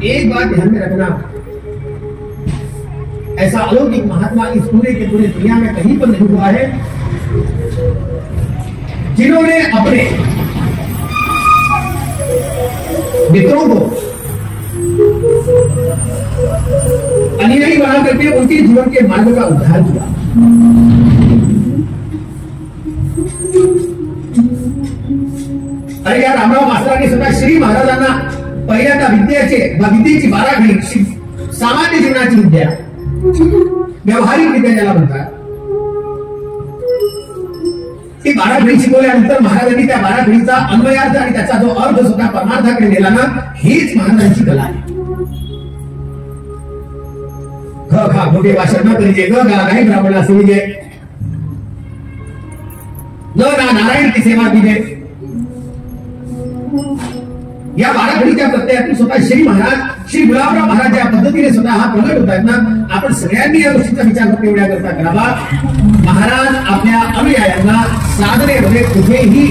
एक बात ध्यान में रखना, ऐसा अलौकिक महात्मा इस पूरे की पूरी दुनिया में कहीं पर नहीं हुआ है जिन्होंने अपने मित्रों को अनुयायी बना करके उनके जीवन के मार्ग का उद्धार किया। अरे यार, रामराव मास्तरांनी स्वतः श्री महाराजांना पहिल्यांदा विद्येची बाराखडी, सामान्य जीवनाची विद्या, व्यावहारिक विद्या ज्याला म्हणतात, ती बाराखडी शिकवल्यानंतर महाराजांनी त्या बाराखडीचा अन्वयार्थ आणि त्याचा जो अर्थ सुद्धा परमार्थाकडे नेला ना, हीच महाराजांची कला आहे. ख खा मोठे भाषण न करीजे, ग गा नाही ब्राह्मण असेल, न ना नारायण की सेवा कीजे. या बाराखडीच्या प्रत्ययातून स्वतः श्री महाराज, श्री गुलाबराव महाराज या पद्धतीने स्वतः हा प्रगट होत आहेत ना, आपण सगळ्यांनी या गोष्टीचा विचार एवढ्या करता करावा. महाराज आपल्या अनुयायांना साधनेमध्ये कुठेही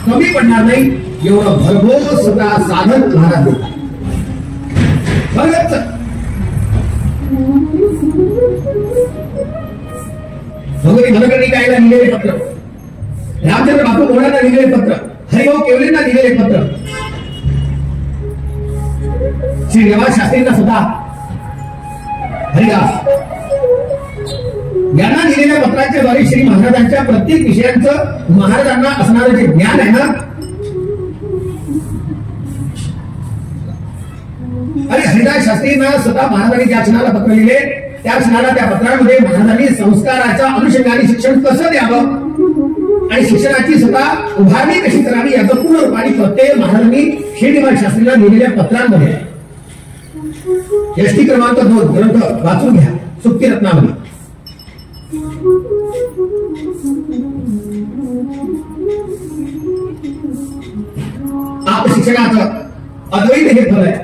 कमी पडणार नाही, एवढं भरघोस स्वतः साधन महाराज देतात. भगवती मनकर्णिकाला लिहिलेले पत्र, रामचंद्र बापू कोणाला लिहिलेले पत्र, हरिभाऊ केवलेंना लिहिलेले पत्र, श्री देवा शास्त्रींना सुद्धा, हरिदास यांना लिहिलेल्या पत्रांच्या द्वारे श्री महाराजांच्या प्रत्येक विषयांचं महाराजांना असणारं जे ज्ञान आहे ना, आणि हरिदास शास्त्रींना स्वतः महाराजांनी ज्या क्षणाला पत्र लिहिले त्या क्षणाला त्या पत्रामध्ये महाराजांनी संस्काराच्या अनुषंगाने शिक्षण कसं द्यावं आणि शिक्षणाची स्वतः उभारणी कशी करावी याचं पूर्ण रूपाने प्रत्यय महाराजांनी श्रीनिवास शास्त्रीला लिहिलेल्या पत्रांमध्ये. एसटी क्रमांक 2 ग्रंथ वाचून घ्या, सुक्ती रत्नावली. आप शिक्षणाचं अद्वैत हे फल आहे.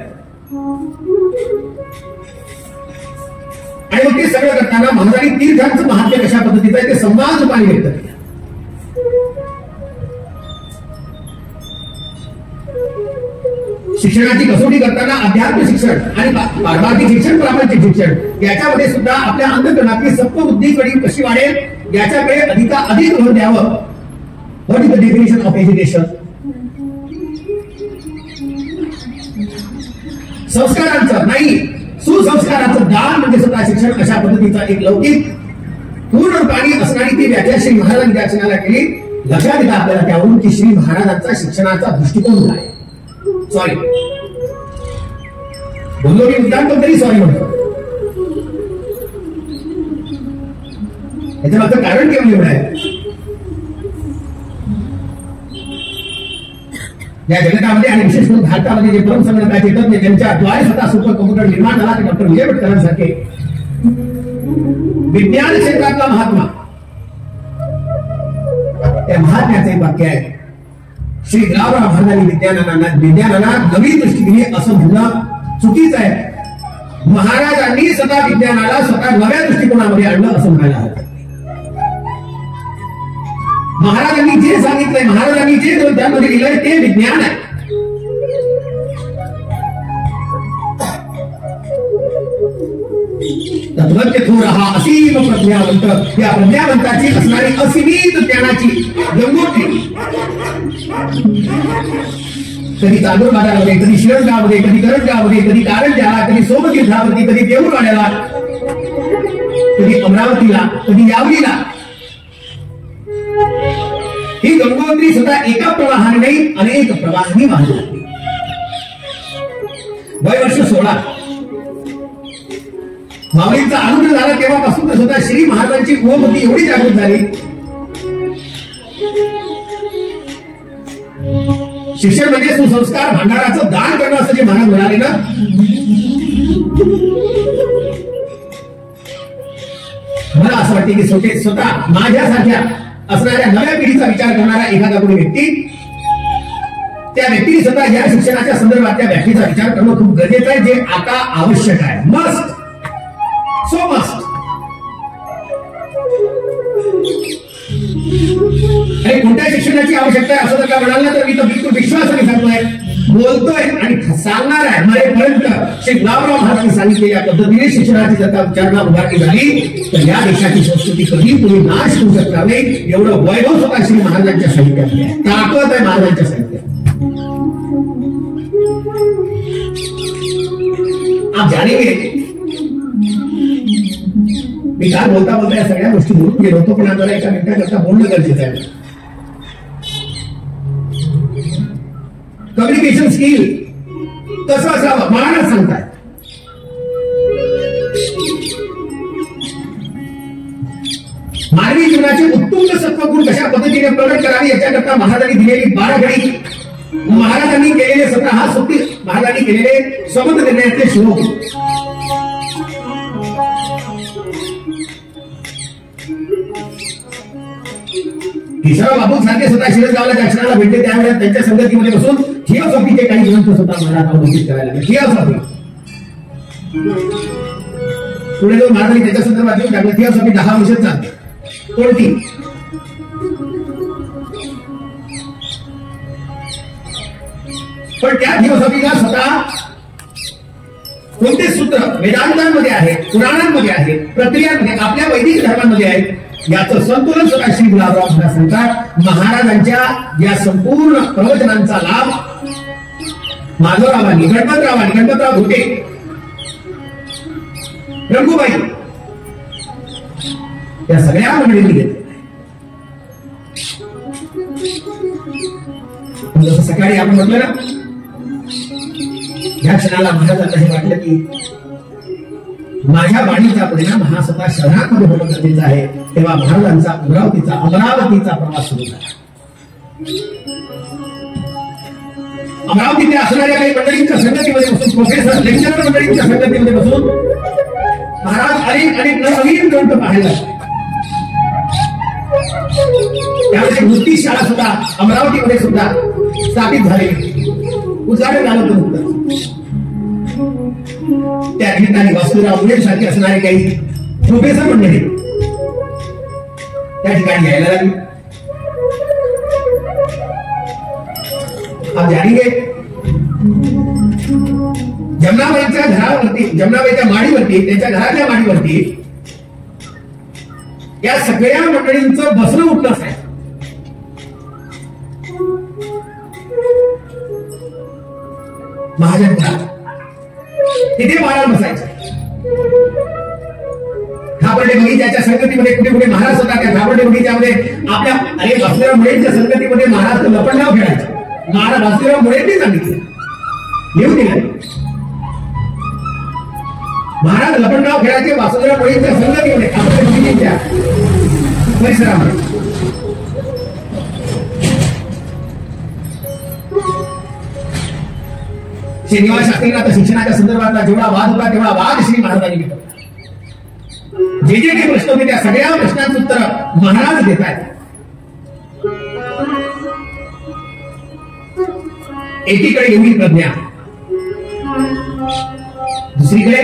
आणि मग ते सगळं करताना महाराजांनी तीर्थांचं महात्म्य कशा पद्धतीचं आहे ते संवाद रूपाने व्यक्त केलं. शिक्षणाची कसोटी करताना अध्यात्म शिक्षण आणि पारमार्थिक शिक्षण, प्रापंचिक शिक्षण याच्यामध्ये सुद्धा आपल्या अंतःकरणातली सत्वबुद्धी कशी वाढेल याच्याकडे अधिक भर द्यावं. What is the definition of education? संस्कारांचं नाही, सुसंस्काराचं दान म्हणजे स्वतः शिक्षण. अशा पद्धतीचा एक लौकिक पूर्ण रूपाने असणारी ती व्याख्या श्री महाराजांनी त्या क्षणाला केली. लक्षात येतं आपल्याला त्यावरून की श्री महाराजांचा शिक्षणाचा दृष्टिकोन काय. सॉरी बोललो मी मुद्दाम, पण तरी सॉरी म्हणतो. याचं मागचं कारण केवळ एवढं आहे, या जगतामध्ये आणि विशेष करून भारतामध्ये जे परमसंगणकाचे तज्ञ त्यांच्याद्वारे स्वतः सुपर कम्प्युटर निर्माण झाला ते डॉक्टर विजय भटकरांसारखे विज्ञान क्षेत्रातला महात्मा, त्या महात्म्याचे एक वाक्य आहे, श्री गुलाबराव महाराजांनी विज्ञानाला नवी दृष्टी दिली असं म्हणणं चुकीचं आहे. महाराजांनी स्वतः विज्ञानाला स्वतः नव्या दृष्टिकोनामध्ये आणलं असं म्हणायला हवं. महाराजांनी जे सांगितलंय, महाराजांनी जे ग्रंथांमध्ये लिहिलंय ते विज्ञान आहे. तत्वज्ञ रहा असीम प्रज्ञावंत, या प्रज्ञावंताची असणारी असीमित ज्ञानाची गंगोत्री कधी चांदूरबाजारामध्ये, कधी शिरडगावमध्ये, कधी करंजगावमध्ये, कधी कारंजाला, कधी सोमतीर्थावरती, कधी देऊळवाड्याला, कधी अमरावतीला, कधी यावलीला, ही गंगोत्री स्वतः एका प्रवाहाने नाही अनेक प्रवाहांनी वाहली जाते. वय वर्ष 16 माऊलींचा आनंद झाला तेव्हापासून तर स्वतः श्री महाराजांची उपमती एवढी जागृत झाली. शिक्षण म्हणजे सुसंस्कार भांडाराचं दान करणं असं जे महाराज म्हणाले ना, मला असं वाटते की स्वतः माझ्यासारख्या असणाऱ्या नव्या पिढीचा विचार करणारा एखादा कोणी व्यक्ती, त्या व्यक्तीने स्वतः या शिक्षणाच्या संदर्भात त्या व्याख्येचा विचार करणं खूप गरजेचं आहे, जे आता आवश्यक आहे. Must, so must. आणि कोणत्या शिक्षणाची आवश्यकता आहे असं जर का म्हणाल ना, तर मी तर बिलकुल विश्वासाने सांगतोय बोलतोय आणि सांगणार आहे मरेपर्यंत श्री गुलाबराव महाराजांनी सांगितलेल्या पद्धतीने शिक्षणाची जर विचारणा उभारली झाली तर या देशाची संस्कृती कधी तुम्ही नाश होऊ शकणार नाही. एवढं वैभव स्वतः श्री महाराजांच्या साहित्यात आहे, ताकद आहे महाराजांच्या साहित्यात. आप जाणेंगे मी काल बोलता बोलता या सगळ्या गोष्टी बोलून गेलो होतो, पण आपल्याला एका मिनिटाकरता बोलणं गरजेचं आहे. कम्युनिकेशन स्किल कसं असावं महाराज सांगताय. मानवी जीवनाचे उत्तुंग सत्वगुण कशा पद्धतीने प्रकट करावे याच्याकरता महाराजांनी दिलेली 12 घडी, महाराजांनी केलेले 17 सुट्टी, महाराजांनी केलेले समंत निर्णयातले श्लोक. केशवराव बापू सारखे स्वतः शिरसगावला दर्शनाला भेटले, त्यावेळेस त्यांच्या संगतीमध्ये बसून थिओसॉफीचे काही ग्रंथ स्वतः महाराज अवलंबित करायला लागले. थिओसॉफी पुढे जाऊन महाराजांनी त्याच्या संदर्भात येऊन टाकलं. थिओसॉफी 10 वर्ष चालते. कोणती? पण त्या थिओसॉफीला स्वतः कोणते सूत्र वेदांतांमध्ये आहे, पुराणांमध्ये आहे, प्रक्रियांमध्ये, आपल्या वैदिक धर्मांमध्ये आहेत, याचं संतुलन स्वतः श्री गुलाबराव महाराज सांगतात. महाराजांच्या या संपूर्ण प्रवचनांचा लाभ माधवरावांनी, गणपतराव घोटे, रंगूबाई या सगळ्या मंडळींनी घेतले. जसं सकाळी आपण म्हटलं ना, या क्षणाला महाराजांना हे वाटलं की माझ्या वाणीचा परिणाम हा स्वतः शहरांमध्ये होणं गरजेचं आहे. तेव्हा महाराजांचा अमरावतीचा प्रवास सुरू झाला. अमरावतीत असणाऱ्या काही मंडळींच्या संगतीमध्ये बसून, प्रोफेसर लेक्चरर मंडळींच्या संगतीमध्ये बसून महाराज अनेक नवीन ग्रंथ पाहायला लागले. त्यामध्ये वृत्ती शाळा सुद्धा अमरावतीमध्ये सुद्धा स्थापित झाली, उद्घाटन झालं होतं. त्या ठिकाणी वासुदेवराव मुळे सारखे असणारे काही प्रोफेसर मंडळी त्या ठिकाणी यायला लागली. आप जाणीगे जमनाबाईच्या घरावरती, जमनाबाईच्या माडीवरती, त्यांच्या घराच्या माडीवरती या सगळ्या मंडळींचं बसणं उठणं असायचं. महाजन तिथे महाराज बसायचे. घाबरडे बगीच्याच्या संगतीमध्ये कुठे कुठे महाराज होता. त्या घाबरडे बगीच्यामध्ये आपल्या वासुदेवराव मुळेंच्या संगतीमध्ये महाराज लपंडाव खेळायचे. महाराज वासुदेवराव मुळेंनी सांगितलं, येऊ दिलं. महाराज लपंडाव खेळायचे वासुदेवराव मुळेंच्या संगतीमध्ये, घाबरडे बगीच्या परिसरामध्ये. श्रीनिवास शास्त्रींना तर शिक्षणाच्या संदर्भातला जेवढा वाद होता तेवढा वाद श्री महाराजांनी घेतला. जे जे काही प्रश्न होते त्या सगळ्या प्रश्नांचं उत्तर महाराज देत आहेत. एकीकडे एवढी प्रज्ञा, दुसरीकडे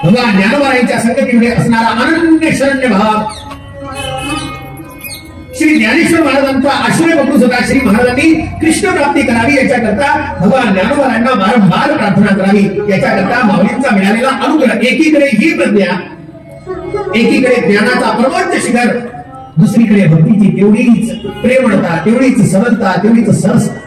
भगवान ज्ञानोबारायांच्या संगतीमध्ये असणारा अनन्य शरण्य भाव. श्री ज्ञानेश्वर महाराजांचा आश्रय बघून सुद्धा श्री महाराजांनी कृष्ण प्राप्ती करावी याच्याकरता भगवान ज्ञानोबारायांना वारंवार प्रार्थना करावी याच्याकरता माऊलींचा मिळालेला अनुग्रह. एकीकडे ही प्रज्ञा, एकीकडे ज्ञानाचा पर्वत शिखर, दुसरीकडे भक्तीची तेवढीच प्रेमळता, तेवढीच सरलता, तेवढीच सरसता.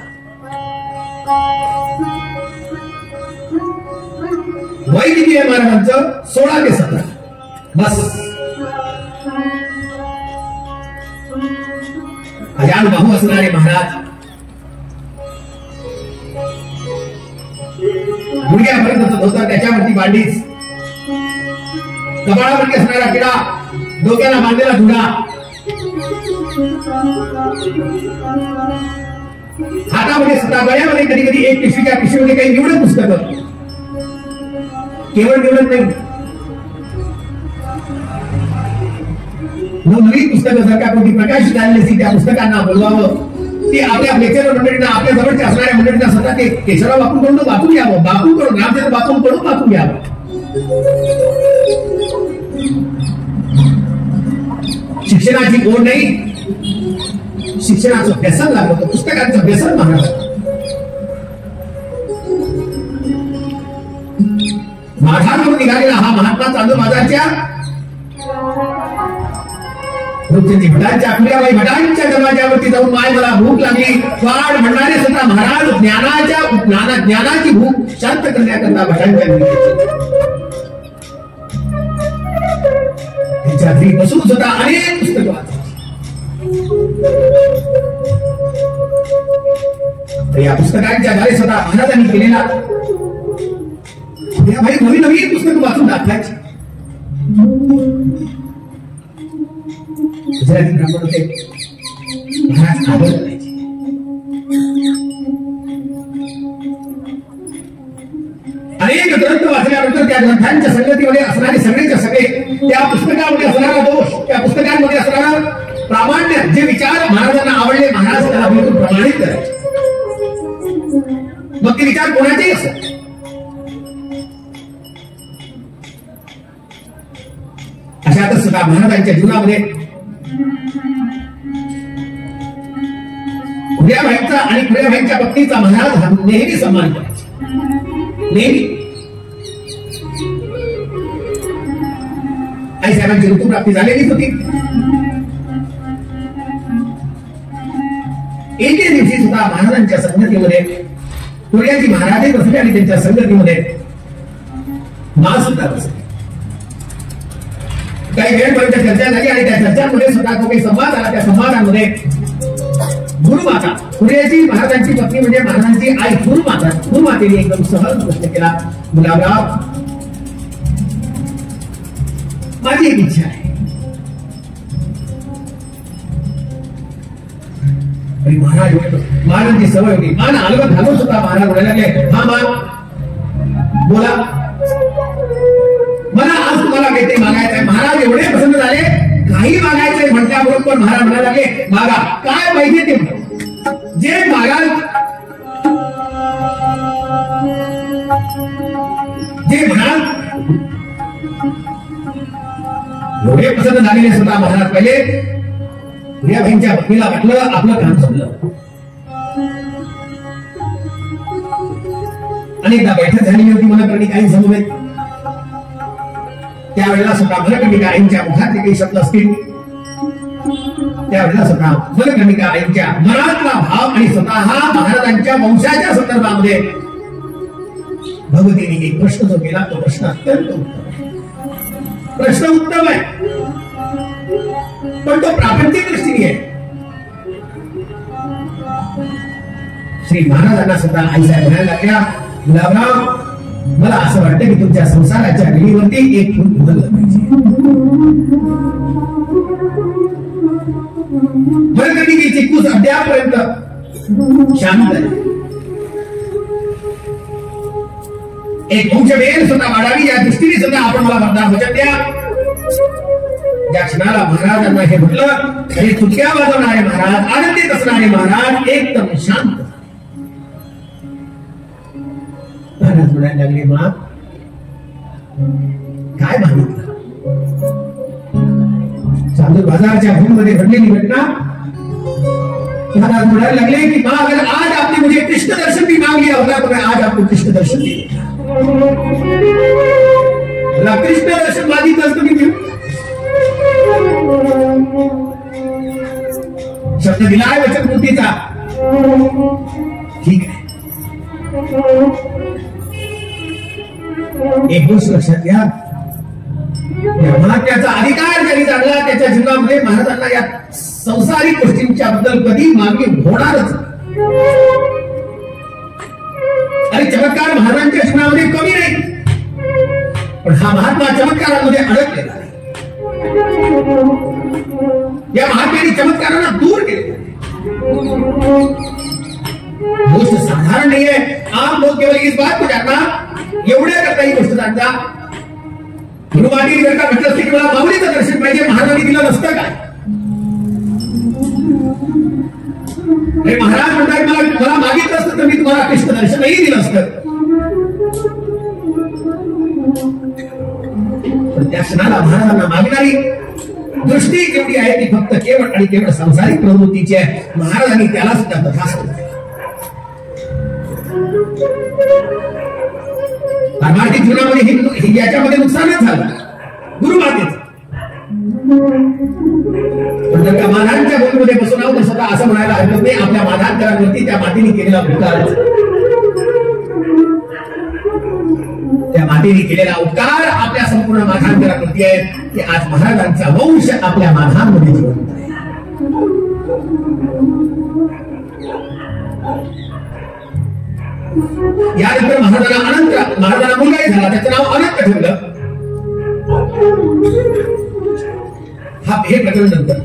वैदिकीय महाराजांचं 16 ते 17 बस. अजान बाहू असणारे महाराज गुडघ्यापर्यंत होता, त्याच्यावरती बांडीच, कपाळावरती असणारा किडा, डोक्याला बांधलेला जुडा, हातामध्ये सुद्धा, गळ्यामध्ये कधी कधी एक पिशवीच्या पिशवीमध्ये काही निवडक पुस्तकं, केवळ निवडत नाही, नवीन पुस्तकं जर का कोणती प्रकाशित झालेली असतील त्या पुस्तकांना बोलवावं. ते आपल्या लेक्चर मंडळींना, आपल्या जवळच्या असणाऱ्या मंडळींना स्वतः ते केशवराव बापूंकडून वाचून घ्यावं, बापूंकडून, रामचंद्र बापूंकडून वाचून घ्यावं. शिक्षणाची ओढ नाही, शिक्षणाचं व्यसन लागलं होतं, पुस्तकांचं व्यसन महाराज. माढावरून निघालेला हा महात्मा चांदूर बाजारच्या भटांच्या भटांच्या दरवाज्यावरती जाऊन माय मला भूक लागली वाढ म्हणणारे सुद्धा महाराज ज्ञानाची भूक शांत करण्याकरता भटांच्या त्याच्या घरी बसून सुद्धा अनेक पुस्तकं वाचायची. या पुस्तकांच्या द्वारे स्वतः महाराजांनी केलेला भाई नवीन नवीन पुस्तकं वाचून दाखवायची. गुजराती ब्राह्मण होते, महाराज आदर करायचे. अनेक ग्रंथ वाचल्यानंतर त्या ग्रंथांच्या संगतीमध्ये असणारे सगळेच्या सगळे त्या पुस्तकामध्ये असणारा दोष, त्या पुस्तकांमध्ये असणारा प्रामाण्य जे विचार महाराजांना आवडले, महाराज त्याला बिलकुल प्रमाणित करायचे. मग ते विचार कोणाचेही असत. अशातच सुद्धा महाराजांच्या जीवनामध्ये फुल्याबाईंचा आणि फुल्याबाईंच्या पत्नीचा महाराज हा नेहमी सन्मान करायचा. नेहमी आईसाहेबांची ऋतुप्राप्ती झालेलीच होती. एके दिवशी सुद्धा महाराजांच्या संगतीमध्ये फुल्याजी महाराजही बसले आणि त्यांच्या संगतीमध्ये मा सुद्धा बसले. काही वेळपर्यंत चर्चा झाली आणि त्या चर्चांमध्ये सुद्धा जो काही संवाद आला त्या संवादांमध्ये गुरुमाता फुल्याजी महाराजांची पत्नी म्हणजे महाराजांची आई गुरुमातेने एकदम सहज प्रश्न केला, गुलाबराव माझी एक इच्छा आहे. आणि महाराजांची सवय होती मान अलगद घालून सुद्धा महाराज म्हणायला लागले, हा मान बोला, मला आज तुम्हाला काहीतरी मागायचं आहे. महाराज एवढे प्रसन्न झाले, काही मागायचंय म्हटल्याबरोबर महाराज म्हणायला लागले, मागा काय पाहिजे ते जे मागाल, जे म्हणाल. एवढे प्रसन्न झालेले सुद्धा महाराज पहिले फुल्याबाईंच्या पत्नीला वाटलं आपलं काम संपलं. अनेकदा बैठक झालेली होती मनकर्णिकांची समवेत. त्यावेळेला सुद्धा मनकर्णिका आईंच्या मुखातले काही शब्द असतील, त्यावेळेला सुद्धा मनकर्णिका आईंच्या मनातला भाव आणि स्वतः महाराजांच्या वंशाच्या संदर्भामध्ये भगवतीने एक प्रश्न जो केला तो प्रश्न अत्यंत उत्तम आहे. प्रश्न उत्तम आहे पण तो प्रापंचिक दृष्टीने आहे. श्री महाराजांना सुद्धा आईसाहेब म्हणायला लागल्या, गुलाबराव मला असं वाटतं की तुमच्या संसाराच्या वेळीवरती एक फूल उमललं पाहिजे. मनकर्णिकेची कूस अद्यापर्यंत शांत आहे. एक वंशवेल सुद्धा वाढावी या दृष्टीने सुद्धा आपण मला वरदान वचन द्या. ज्या क्षणाला महाराजांना हे म्हटलं हे चुटक्या वाजवणारे महाराज, आनंदित असणारे महाराज एकदम शांत. महाराज म्हणायला लागले, मा काय मागितलं? चांदूर बाजारच्या भूमीमध्ये घडलेली घटना. महाराज म्हणायला लागले की माँ अगर आज आपने मुझे कृष्ण दर्शन भी मांग लिया होगा तो मैं आज आपको कृष्ण दर्शन दे देता. कृष्ण दर्शन मागितलं असतं मी शब्द दिलाय वचनपूर्तीचा. ठीक आहे, एक गोष्ट लक्षात घ्या, महात्म्याचा अधिकार ज्यांनी जाणला त्याच्या जीवनामध्ये महाराजांना या संसारिक गोष्टींच्या बद्दल कधी मागे होणारच. आणि चमत्कार महाराजांच्या जीवनामध्ये कमी नाही, पण हा महात्मा चमत्कारांमध्ये अडकलेला आहे. या महात्म्याने चमत्कारांना दूर केले. गोष्ट साधारण नहीं है. आप लोग केवल इस बात को जानना, एवढ्या करता ही गोष्ट जाणता. गुरुवाणी जर का म्हटलं असतं की मला माऊलीचं दर्शन पाहिजे, महाराजांनी दिलं नसतं काय? महाराज म्हणतात मला मागितलं असतं तर मी तुम्हाला कृष्ण दर्शनही दिलं असतं. पण त्या क्षणाला महाराजांना मागणारी दृष्टी जेवढी आहे ती फक्त केवळ आणि केवळ सांसारिक प्रवृत्तीची आहे. महाराजांनी त्याला सुद्धा तथाच पारमार्थिक जीवनामध्ये याच्यामध्ये नुकसानच झालं गुरुमातेचं. पण जर का माधांच्या बोलमध्ये बसून आहोत तर स्वतः असं म्हणायला हरकत नाही आपल्या माधांतरावरती त्या मातेने केलेला उपकार, त्या मातेने केलेला उपकार आपल्या संपूर्ण माधांतरावरती आहे की आज महाराजांचा वंश आपल्या माधांमध्ये जिवंत आहे. यानंतर महाराजांना मुलगाही झाला, त्याचं नाव अनंत ठेवलं. हा हे प्रकरण नंतर.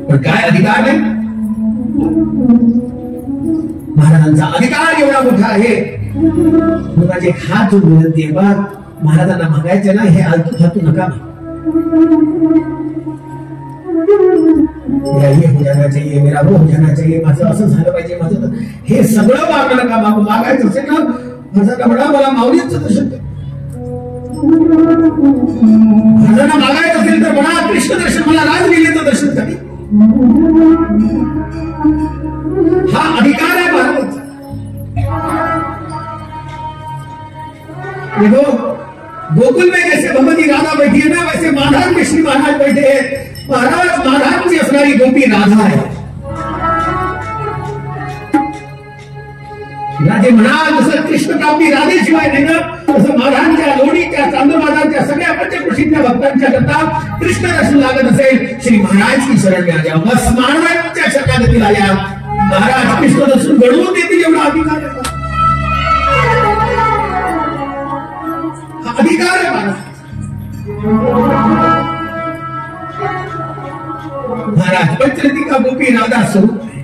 पण काय अधिकार नाही महाराजांचा, अधिकार एवढा मोठा आहे. माझे हात जो विनंती आहे बा महाराजांना मागायचे ना, हे आलतू फालतू नका. ये हो जाना चाहिए, मेरा वो हो जाना चाहिए, माझं असं झालं पाहिजे, माझं हे सगळं मागणं नका मागू. मागायचं असेल ना माझा कपडा मला माऊलीचं दर्शन कर. महाराजांना मागायचं असेल तर म्हणा कृष्ण दर्शन, मला राजलीलेचं दर्शन करी. हा अधिकार आहे महाराजांचा. देखो गोकुल में जैसे भगवती राधा बैठी है ना, वैसे माधान में श्री महाराज बैठे हैं. महाराज माधानची असणारी गोपी राधा आहे. राजे म्हणाल जसं कृष्ण प्राप्ती राधेशिवाय नाही ना, तसं माधानच्या लोणीच्या चांदोमाधानच्या सगळ्या पंचकृषीतल्या भक्तांच्या करता कृष्ण दर्शन लागत असेल श्री महाराज की शरण में आ जाओ. बस महाराजांच्या शरणागतीत आल्या महाराज कृष्ण दर्शन घडवून देतील एवढा अधिकार आहे. अधिकार है महाराज. पंचरती का गोपी राधा स्वरूप है.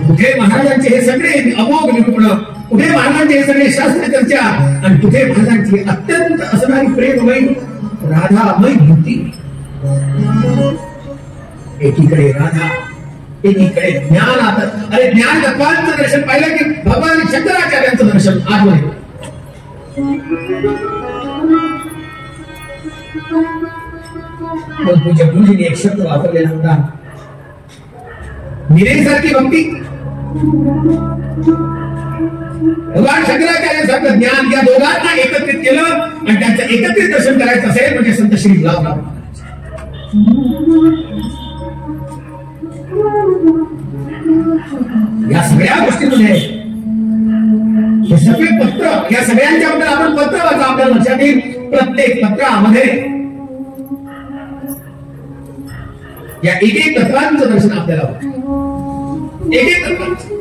कुठे महाराजांचे हे सगळे अमोघ निरूपण, कुठे महाराजांचे हे सगळे शास्त्र चर्चा, आणि कुठे महाराजांची अत्यंत असणारी प्रेममयी राधामयी भक्ती. एकीकडे राधा, एकीकडे ज्ञान. आता अरे ज्ञान तत्वांचं दर्शन पाहिलं की भगवान शंकराचार्यांचं दर्शन आठवले. पूज्य गुरुजींनी एक शब्द वापरलेला होता, निरेसारखी भक्ती. भगवान शंकराचार्यांसारखं ज्ञान या दोघांना एकत्रित केलं आणि त्यांचं एकत्रित दर्शन करायचं असेल म्हणजे संत श्री गुलाबराव. या सगळ्या गोष्टींमध्ये हे सगळे पत्र, या सगळ्यांच्या बद्दल आपण पत्र वाचा. आपल्या लक्षात येईल प्रत्येक पत्रामध्ये या एक एक तत्वांचं दर्शन आपल्याला होतं. एक एक तत्वांचं.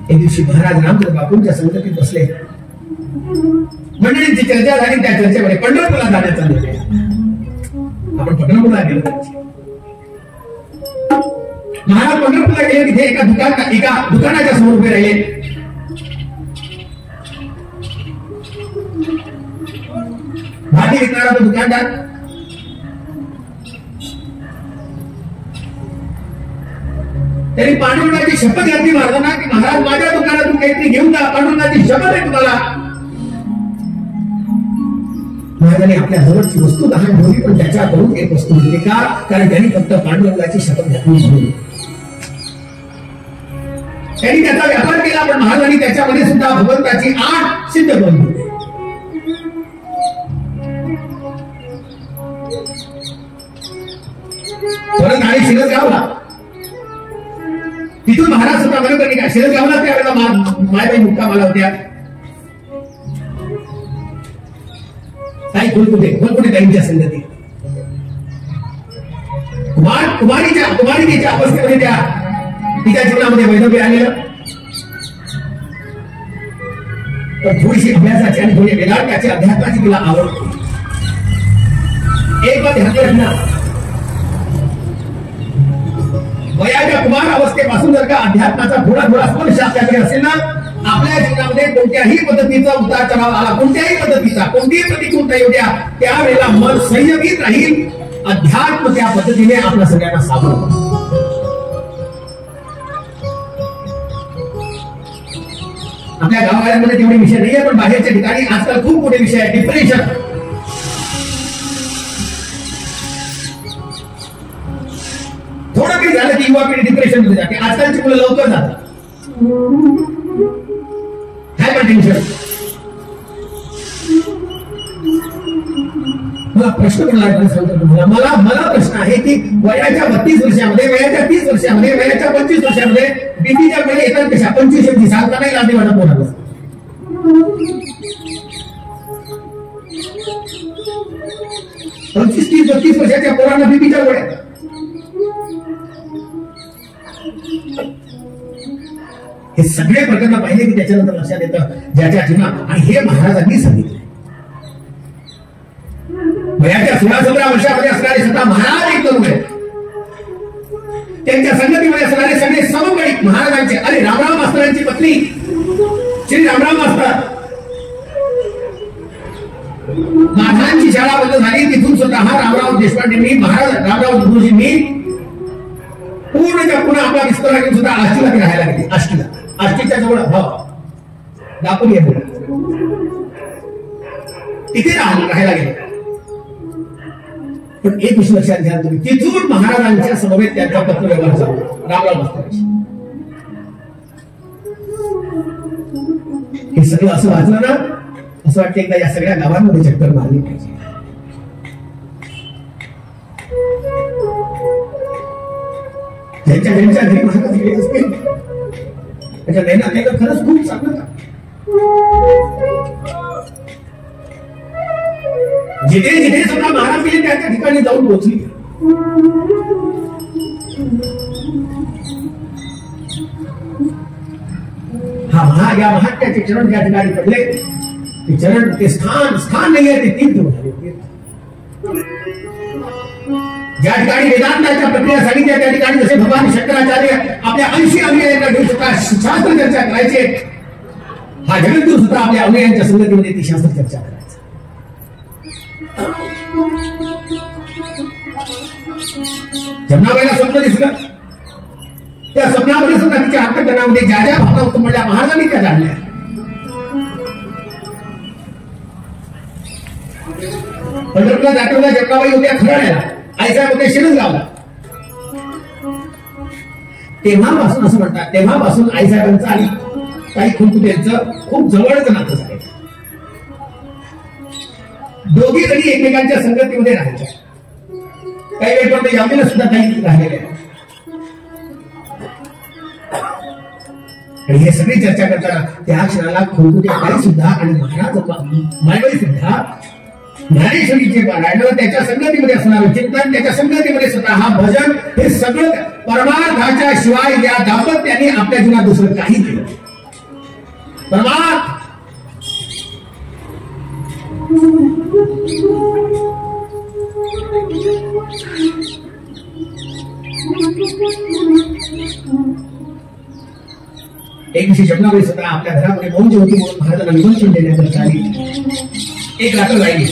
एक दिवशी महाराज रामचंद्र बापूंच्या संगतीत बसले. मंडळींची चर्चा झाली. त्या चर्चेमध्ये पंढरपूरला जाण्याचा निर्णय. आपण पंढरपूरला गेलो. महाराज पंढरपूरला गेले. तिथे एका दुकानाच्या समोर उभे राहिले. भाजी विकणारा तो दुकानदार. त्यांनी पांडुरंगाची शपथ घातली महाराजांना की महाराज माझ्या दुकानातून काहीतरी घेऊन जा, पांडुरंगाची शपथ आहे तुम्हाला. महाराजांनी आपल्या जवळची वस्तू लहान ठेवली पण त्याच्याकडून एक वस्तू दिली. का? कारण त्यांनी फक्त पांडुरंगाची शपथ घातली. त्यांनी त्याचा व्यापार केला पण महाराजांनी त्याच्यामध्ये सुद्धा भगवंताची आठ सिद्ध करून दिली. परत आणि शिरसगावला. तिथून महाराज सुद्धा बरोबर निघा. शिरसगावला त्यावेळेला मायबाई मुक्कामाला होत्या. ताई खोलकुटे ताईंच्या संगती. कुमारिकेच्या अवस्थेमध्ये त्या तिच्या जीवनामध्ये वैधव्य आलेलं. तर थोडीशी अभ्यासाची आणि थोडी वेदांताची अध्यात्माची तिला आवड होती. एक बात ध्यान रखना, वयाच्या कुमार अवस्थेपासून जर का अध्यात्माचा थोडा स्पर्श आपल्याकडे असेल ना, आपल्या जीवनामध्ये कोणत्याही पद्धतीचा उतार चढाव आला, कोणत्याही पद्धतीचा, कोणतीही प्रतिकूलता येऊ द्या, त्यावेळेला मन संयमित राहील. अध्यात्म त्या पद्धतीने आपल्या सगळ्यांना सावरतं. आपल्या गावामध्ये तेवढे विषय नाहीये, पण बाहेरच्या ठिकाणी आजकाल खूप मोठे विषय आहेत. डिप्रेशन, थोडं काही झालं की युवा पिढी डिप्रेशन मध्ये जाते. आजकालची मुलं लवकर जातात. Hyper tension. मला प्रश्न मला प्रश्न आहे की वयाच्या 32 वर्षामध्ये, वयाच्या 30 वर्षामध्ये, वयाच्या 25 वर्षामध्ये बीपीच्या वेळी येतात कशा? 25 सांगता नाही लादी वाटत कोणाला. 25-30-32 वर्षाच्या पोरांना बीपीच्या गोळ्या. हे सगळे प्रकरण पाहिले की त्याच्यानंतर लक्षात येतं ज्याच्या जीवनात, आणि हे महाराजांनी सांगितले. वयाच्या 16-17 वर्षामध्ये असणारे स्वतः महाराज एक तरुण आहेत. त्यांच्या संगतीमध्ये असणारे सगळे समकालीन महाराजांचे. अरे रामराव मास्तरांची पत्नी श्री रामराव मास्तर, माधांची शाळा बंद झाली, तिथून स्वतः रामराव देशपांडेंनी, महाराज रामराव गुरुजींनी पूर्णच्या पुन्हा आपला विस्तार घेऊन सुद्धा आष्टीला राहायला गेले. आष्टीच्या जवळ दापोली आहे, तिथे राहायला गेले. पण एक गोष्ट लक्षात घ्या तुम्ही, तिथून महाराजांच्या समवेत त्यांचा पत्रव्यवहार चालू रामराव मास्तरांशी. हे सगळं असं वाचलं ना, असं वाटतं एकदा या सगळ्या गावांमध्ये चक्कर मारली पाहिजे. त्यांच्या घरी महाराज गेले असतील, त्याच्या नैनात खरंच खूप चांगलं. जिथे जिथे सुद्धा महाराज गेले त्या ठिकाणी जाऊन पोहोचली. या महात्म्याचे चरण ज्या ठिकाणी पडले, ते चरण, ते स्थान नाही आहे, ते तीर्थ झाले. ज्या ठिकाणी वेदांताच्या प्रक्रिया सांगितल्या त्या ठिकाणी जसे भगवान शंकराचार्य आपल्या 80 अनुयायांना घेऊन सुद्धा शास्त्र चर्चा करायचे, हा जगद्गुरु सुद्धा आपल्या अनुयायांच्या संगतीमध्ये ती शास्त्र चर्चा करायची. जमनाबाईला स्वप्न दिसलं, त्या स्वप्नामध्ये सुद्धा तिच्या अंतःकरणामध्ये ज्या ज्या भावना उतमल्या महाराजांनी त्या जाणल्या. पंढरपूरला जाटवला जमनाबाई होत्या खराड्याला, आईसाहेब होते शिरसगावला. तेव्हापासून असं म्हणतात, तेव्हापासून आईसाहेबांचं आणि काही खुंटुतेंचं खूप जवळचं नातं झालं. दोघी जणी एकमेकांच्या संगतीमध्ये राहायच्या. काही वेळपर्यंत यावेळेला सुद्धा काही राहिलेले आहे. आणि हे सगळी चर्चा करताना त्या क्षणाला खुंटुते आई सुद्धा आणि महाराज मायबाई सुद्धा ज्ञानेश्वरीचे पारायण, त्याच्या संगतीमध्ये असणारं चिंतन, त्याच्या संगतीमध्ये स्वतः हा भजन, हे सगळं परमार्थाच्या शिवाय या दाम्पत्याने आपल्या जीवनात दुसरं काही केलं. परमार्थ एक दिवशी जमनाबाई स्वतः आपल्या घरामध्ये मौज होती म्हणून महाराजांना निमंत्रण देण्याकरता आली. एक रात्र राहिली.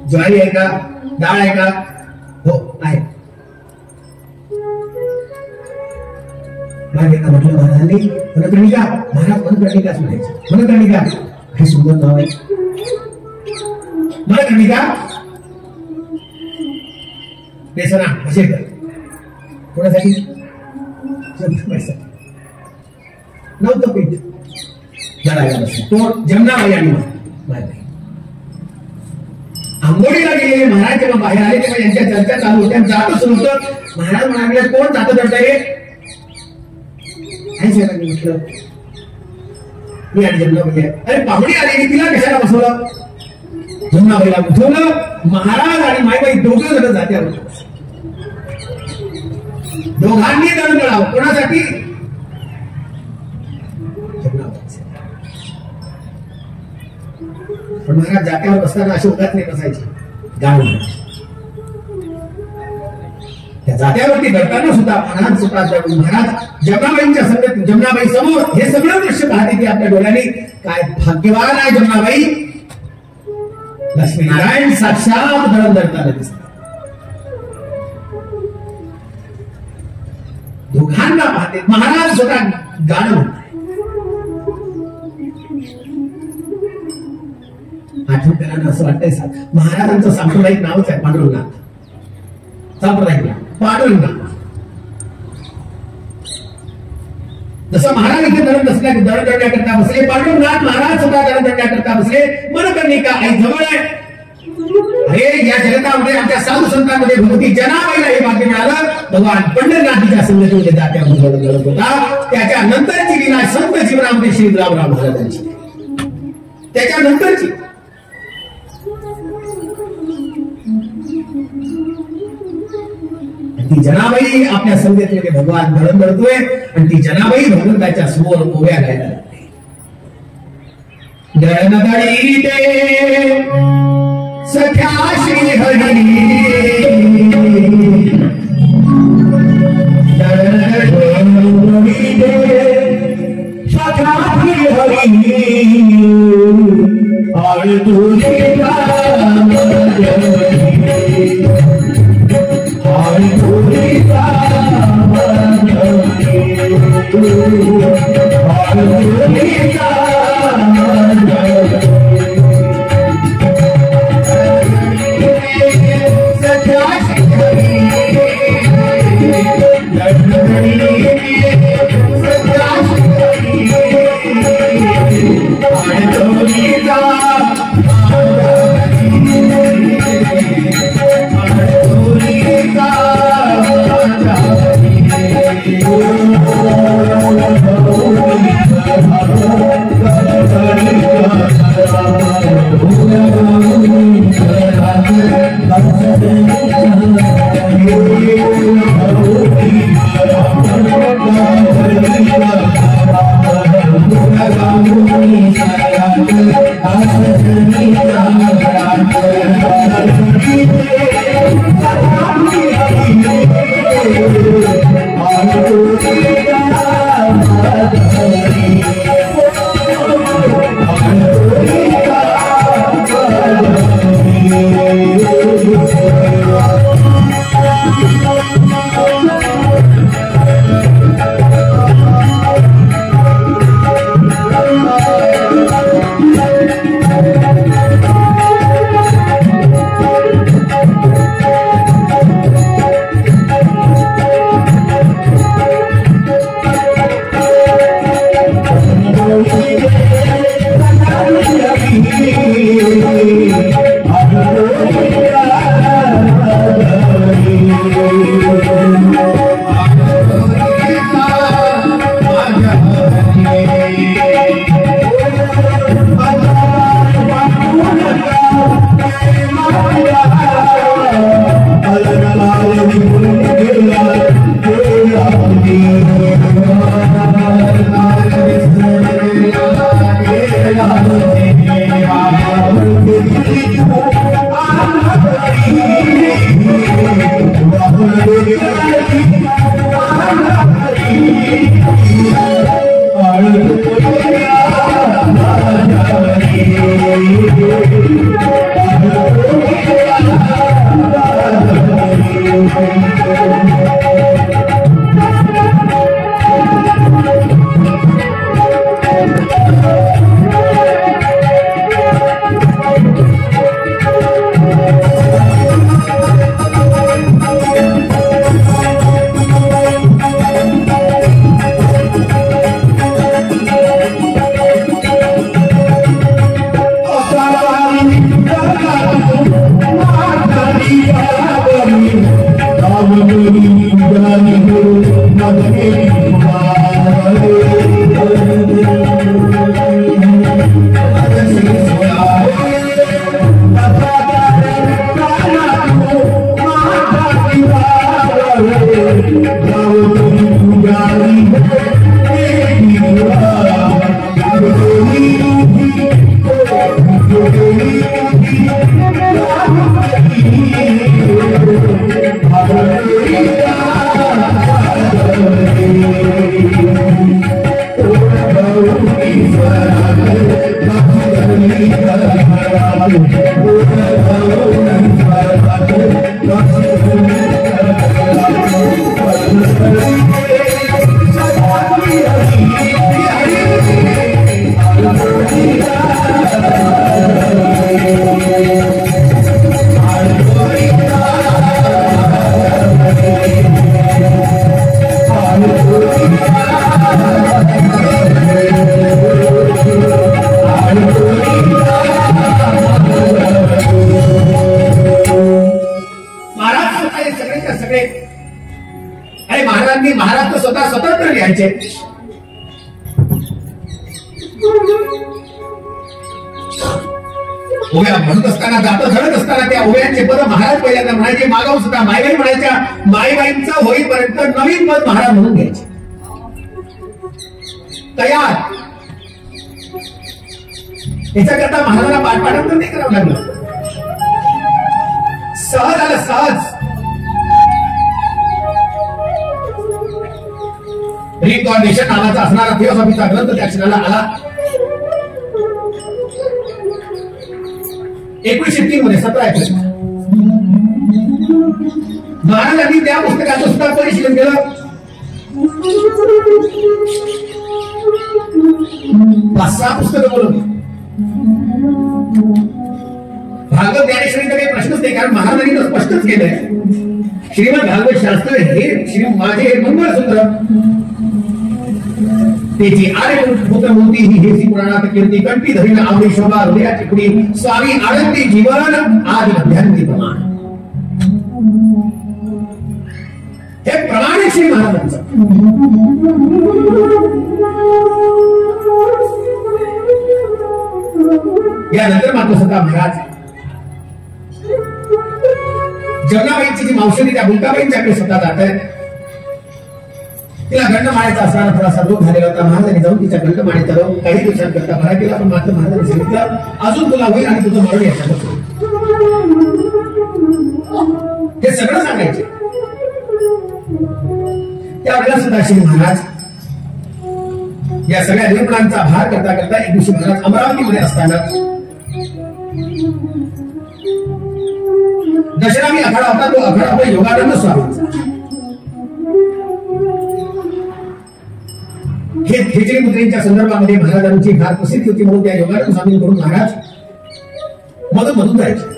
ज्वारी आहे का, डाळ आहे का? हो आहे. म्हटलं महाराजांनी मनकर्णिका, महाराज मनकर्णिकाच म्हणायचे. मनकर्णिका हे सुंदर नाव आहे. मनकर्णिका बेसना असे कर. कोणासाठी? नव्हतं पीठ तो जमनाबाई आणि आंघोळीला गेलेले महाराज जेव्हा बाहेर आले तेव्हा यांच्या चर्चा चालू होत्या. जातं सुरू होतं. महाराज म्हणाले, कोण जातं दडतंय? म्हटलं मी आणि जमनाबाई आहे. अरे पाहुणी आली, तिला कशाला बसवलं? जमनाबाईला उठवलं. महाराज आणि मायबाई दोघं जण जात्या होते. दोघांनी दळण दळावं. कोणासाठी? पण महाराज जात्यावर बसताना असे उगाच नाही बसायचे, गाणं. त्या जात्यावरती दळताना सुद्धा महाराज स्वतः महाराज जमनाबाईंच्या संगत, जमनाबाई समोर हे सगळं दृश्य पाहते ती आपल्या डोळ्याने. काय भाग्यवान आहे जमनाबाई, लक्ष्मीनारायण साक्षात दळण दळताना दिसतात. दोघांना पाहते. महाराज स्वतः गाणं म्हणताय. आठवण असं वाटतंय महाराजांचं सांप्रदायिक नावच आहे पांडुरंगनाथ. सांप्रदायिक नाव पांडुरंगनाथ. जसं महाराज इथे दळण करता बसले, पांडुरंगनाथ महाराज स्वतः दळण करता बसले. मनकर्णिका आई जवळ आहे. अरे या जगतामध्ये आमच्या साधू संतांमध्ये भगवती जनाबाईला हे भाग्य मिळालं. भगवान पंढरनाथीच्या संगतीमध्ये जात्यामध्ये घडत होता. त्याच्यानंतरची लीला संत जीवनामध्ये श्री गुलाबराव महाराजांची. त्याच्यानंतरची ती जनाबाई आपल्या संगतीमध्ये भगवान दळण करतोय आणि ती जनाबाई भगवंताच्या समोर ओव्या गायला लागते. दळण दळीते सख्या श्री हरी, दळण दळीते सख्या श्री हरी, आळ तुझे Thank you. महाराज तर स्वतः स्वतंत्र लिहायचे. ओव्या म्हणत असताना, जातं झडत असताना त्या ओव्यांचे पद महाराज पहिल्यांदा म्हणायचे, मागाऊ सुद्धा मायबाई म्हणायच्या. मायबाईंचं होईपर्यंत नवीन पद महाराज म्हणून घ्यायचे. तयार याच्याकरता महाराजांना पाठपाठांतर नाही करावं लागलं. सहज आलं, सहज. रिकॉर्डेशन नावाचा असणारा थिओसॉफीचा ग्रंथ त्या क्षणाला आला. 1903 मध्ये 17 एप्रिल महाराजांनी त्या पुस्तकाचं सुद्धा परिशीलन केलं. 5-6 पुस्तकं बोलवली. भागवत ज्ञानेश्वरीचा काही प्रश्नच नाही, कारण महाराजांनी तर स्पष्टच केलंय. श्रीमद भागवत शास्त्र हे माझे हे मंगळसूत्र, त्याची आर्यपुत्र मूर्ती ही हेसी पुराणात कीर्ती, कंठी धरीन आवडी शोभा हृदयाची कुडी, स्वामी आनंदी जीवन आदि अध्यांती प्रमाण. हे प्रमाण आहे श्री महाराजांचं. यानंतर मात्र स्वतः महाराज जगनाबाईंची जी मावशी त्या बुलकाबाईंच्याकडे स्वतः जात आहे. तिला गंडमाळ्याचा असताना थोडासा रोग झालेला होता. महाराजांनी जाऊन तिच्या गंडमाळ्याचा रोग काही दिवसांकरता बरा केला. पण मात्र महाराजांनी सांगितलं, अजून तुला होईल आणि तुझं मरण याच्यावर होईल. हे सगळं सांगायचे. त्यावेळेला सुद्धा श्री महाराज या सगळ्या निर्माणांचा भार करता करता एक दिवशी महाराज अमरावतीमध्ये असताना दशनामी आखाडा होता. तो आखाडा होता योगानंद स्वामींचा. हे खेचरी मुद्रेंच्या संदर्भामध्ये महाराजांची फार प्रसिद्धी होती, म्हणून त्या योगानंद स्वामींकडून महाराज मधून जायचे.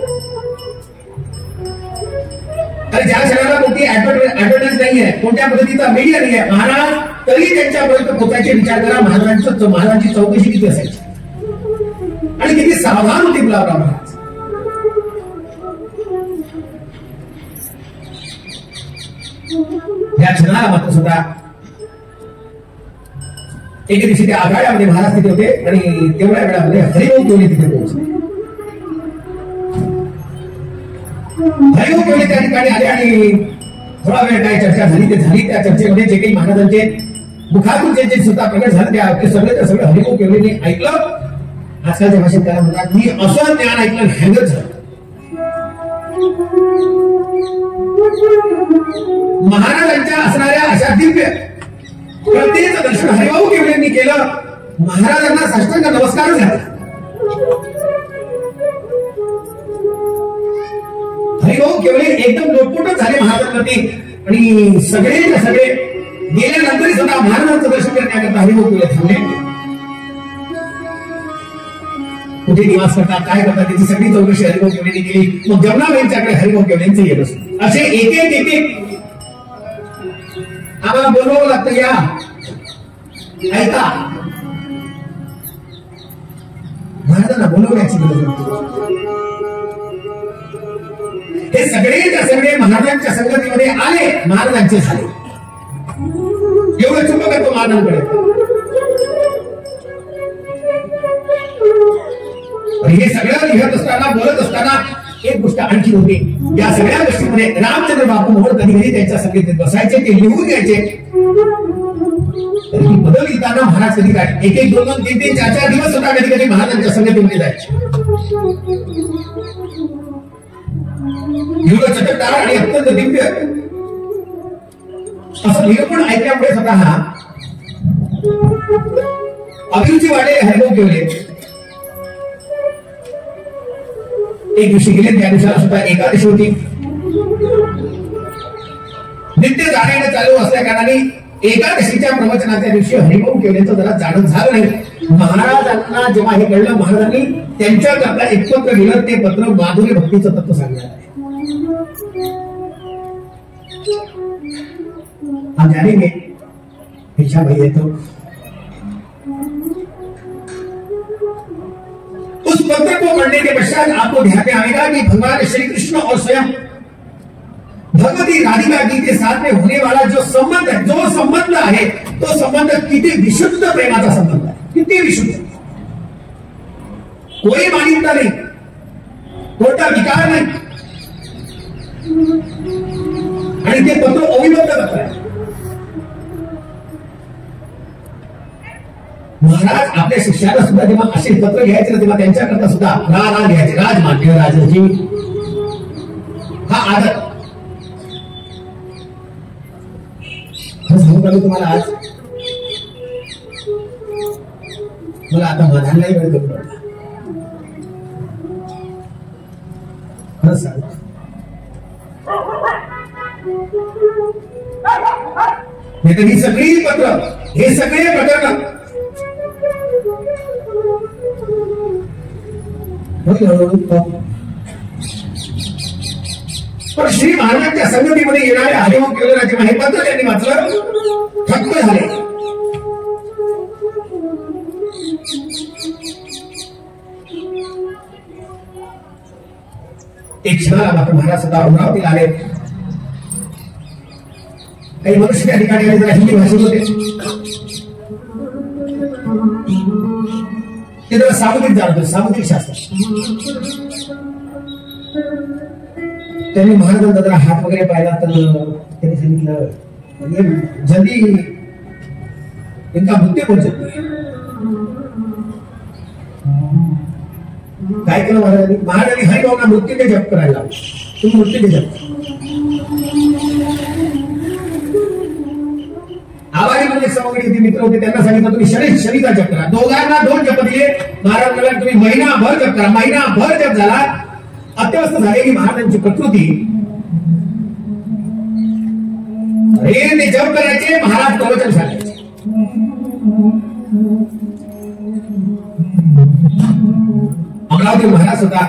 आणि ज्या क्षणाला कोणती ऍडव्हर्टाईज नाहीये, कोणत्या पद्धतीचा मीडिया नाहीये, महाराज तरी त्यांच्यापर्यंत पोहोचायचे विचार करा. महाराजांची चौकशी किती असायची आणि किती सावधान होती गुलाबराव महाराज. या क्षणाला मात्र सुद्धा एके दिवशी त्या आघाड्यामध्ये महाराज तिथे होते आणि तेवढ्या वेळामध्ये हरिभाऊ केवले तिथे पोहोचले. हरिभाऊ केवले त्या ठिकाणी आले आणि थोडा वेळ काय चर्चा झाली ते झाली. त्या चर्चेमध्ये जे काही महाराजांचे मुखातून जे स्वतः प्रकट झाले ते सगळं हरिभाऊ केवलेने ऐकलं. आजकालच्या भाषेत त्याला म्हणतात मी असं ज्ञान ऐकलं हँगच झालं. महाराजांच्या असणाऱ्या अशा दिव्य प्रत्येक दर्शन हरिभाऊ केवलेंनी केलं. महाराजांना साष्टांग नमस्कार झाला. हरिभाऊ केवले एकदम लोटपोटच झाले महाराजांवरती आणि सगळे गेल्यानंतरही सुद्धा महाराजांचं दर्शन करण्याकरता हरिभाऊ केवले थांबले. कुठे निवास करतात, काय करतात त्याची सगळी चौकशी हरिभाऊ केवलेंनी केली. मग जमनाबाईंच्याकडे हरिभाऊ केवलेंचं येत असतो. असे एक आम्हाला बोलवावं लागतं, या ऐका. महाराजांना बोलवण्याची गरज नव्हती. हे सगळे महाराजांच्या संगतीमध्ये आले, महाराजांचे झाले. एवढं चुक करतो महाराजांकडे. हे सगळं लिहत असताना बोलत असताना एक गोष्ट आणखी होती. या सगळ्या गोष्टीमध्ये रामचंद्र बापू मोहोळ कधी कधी त्यांच्या संगतीत बसायचे, ते लिहून घ्यायचे. तर ही बदल लिहिताना महाराज कधी काय 1-1, 2-2, 3-3, 4-4 दिवस सुद्धा कधी कधी महाराजांच्या संगतीमध्ये जायचे. एवढं चटकदार आणि अत्यंत दिव्य असं निरूपण ऐकल्यामुळे स्वतः अभिरुची वाढे हरिभाऊ केवले एक दिवशी गेले. त्या दिवसाला सुद्धा एकादशी होती. नित्य जाण्याने चालू असल्या कारणाने एकादशीच्या प्रवचनाच्या दिवशी हरिभाऊ केवलेंचं जरा जाणं झालं नाही. महाराजांना जेव्हा हे कळलं, महाराजांनी त्यांच्याकरता एक पत्र लिहिलं. ते पत्र माधुरी भक्तीचं तत्व सांगणार आहे. हम जानेंगे इच्छा भाई है तो उस पत्र को पढ़ने के पश्चात आपको ध्यान में आएगा कि भगवान श्री कृष्ण और स्वयं भगवती राधिका जी के साथ में होने वाला जो संबंध है, जो संबंध है, तो संबंध किती विशुद्ध प्रेमाचा संबंध आहे, किती विशुद्ध, कोई मालिन्यता नाही, कोणता विकार नाही, आणि ते पत्र अविबद्ध पत्र आहे. महाराज आपल्या शिष्याला सुद्धा जेव्हा असे पत्र लिहायचे ना, तेव्हा त्यांच्याकरता सुद्धा रा लिहायचे, राजमान्य राजर्षी, हा आदर. सांगू का तुम्हाला, आज मला आता मनालाही वेळ कमी पडला, खरंच सांगू. नाही तर ही सगळी पत्र, हे सगळे प्रकरण पण श्री महाराजांच्या संगतीमध्ये येणारे हरिओम केलेला जेव्हा हे पत्र त्यांनी वाचलं, थक्क झाले. एक क्षणाला मात्र महाराज स्वतः अमरावतीला आले. काही मनुष्य त्या ठिकाणी आले, जरा हिंदी भाषेत होते, ते जरा सामुद्रिक जाणत होते, सामुद्रिक शास्त्र. त्यांनी महाराजांचा जरा हात वगैरे पाहिला तर त्यांनी सांगितलं, जल्दी इनका मृत्यू होऊ शकतो. काय केलं महाराजांनी हरिभावना मृत्यूचे जप करायला, तुम्ही मृत्यूचे जप. आवारी म्हणजे समग्री मित्र होते, त्यांना सांगितलं तुम्ही शरीचा जप करा. दोघांना 2 जप दिले. महाराज म्हणाले तुम्ही महिनाभर जप करा. महिनाभर जप झाला. अत्यवस्थ झालेली महाराजांची प्रकृती, ते जप करायचे, महाराज प्रवचन सांगायचे. अमरावती महाराज स्वतः